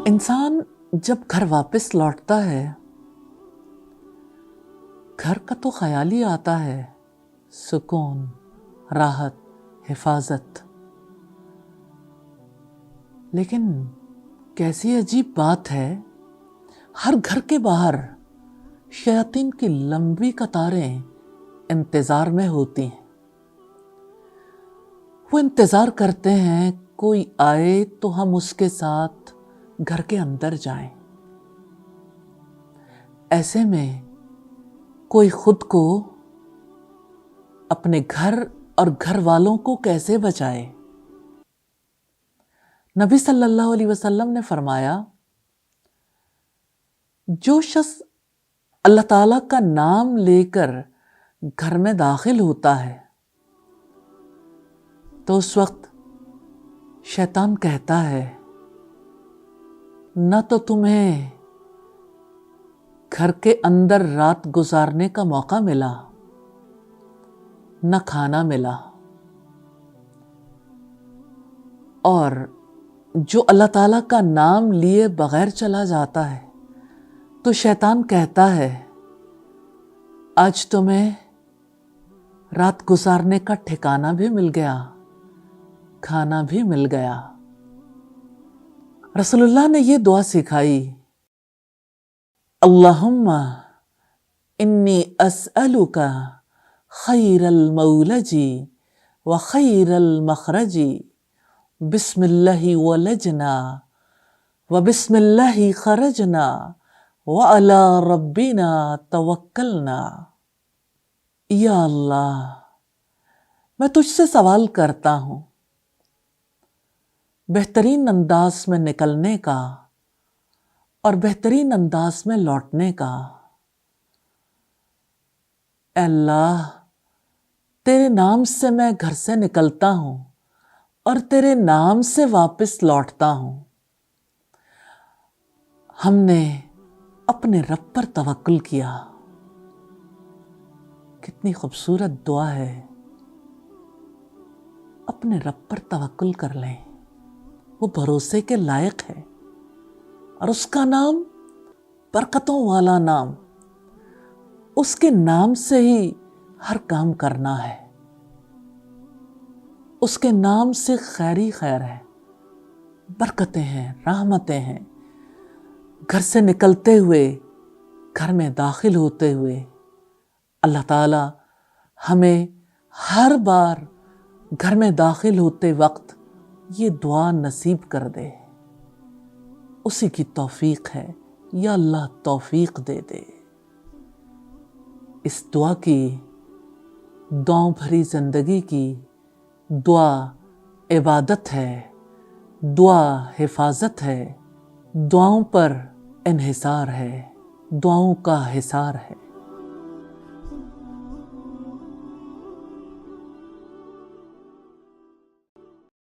انسان جب گھر واپس لوٹتا ہے، گھر کا تو خیال ہی آتا ہے، سکون، راحت، حفاظت۔ لیکن کیسی عجیب بات ہے، ہر گھر کے باہر شیاطین کی لمبی قطاریں انتظار میں ہوتی ہیں۔ وہ انتظار کرتے ہیں کوئی آئے تو ہم اس کے ساتھ گھر کے اندر جائیں۔ ایسے میں کوئی خود کو، اپنے گھر اور گھر والوں کو کیسے بچائے؟ نبی صلی اللہ علیہ وسلم نے فرمایا، جو شخص اللہ تعالیٰ کا نام لے کر گھر میں داخل ہوتا ہے تو اس وقت شیطان کہتا ہے، نہ تو تمہیں گھر کے اندر رات گزارنے کا موقع ملا، نہ کھانا ملا، اور جو اللہ تعالیٰ کا نام لیے بغیر چلا جاتا ہے تو شیطان کہتا ہے، آج تمہیں رات گزارنے کا ٹھکانہ بھی مل گیا، کھانا بھی مل گیا۔ رسول اللہ نے یہ دعا سکھائی، اللہم انی اسألک خیر المولج و خیر المخرج، بسم اللہ ولجنا و بسم اللہ خرجنا وعلی ربنا توکلنا۔ یا اللہ، میں تجھ سے سوال کرتا ہوں بہترین انداز میں نکلنے کا اور بہترین انداز میں لوٹنے کا۔ اے اللہ، تیرے نام سے میں گھر سے نکلتا ہوں اور تیرے نام سے واپس لوٹتا ہوں۔ ہم نے اپنے رب پر توکل کیا۔ کتنی خوبصورت دعا ہے، اپنے رب پر توکل کر لیں، وہ بھروسے کے لائق ہے، اور اس کا نام برکتوں والا نام، اس کے نام سے ہی ہر کام کرنا ہے، اس کے نام سے خیر ہی خیر ہے، برکتیں ہیں، رحمتیں ہیں۔ گھر سے نکلتے ہوئے، گھر میں داخل ہوتے ہوئے اللہ تعالی ہمیں ہر بار گھر میں داخل ہوتے وقت یہ دعا نصیب کر دے۔ اسی کی توفیق ہے، یا اللہ توفیق دے دے۔ اس دعا کی، دعاؤں بھری زندگی کی دعا عبادت ہے، دعا حفاظت ہے، دعاؤں پر انحصار ہے، دعاؤں کا حصار ہے۔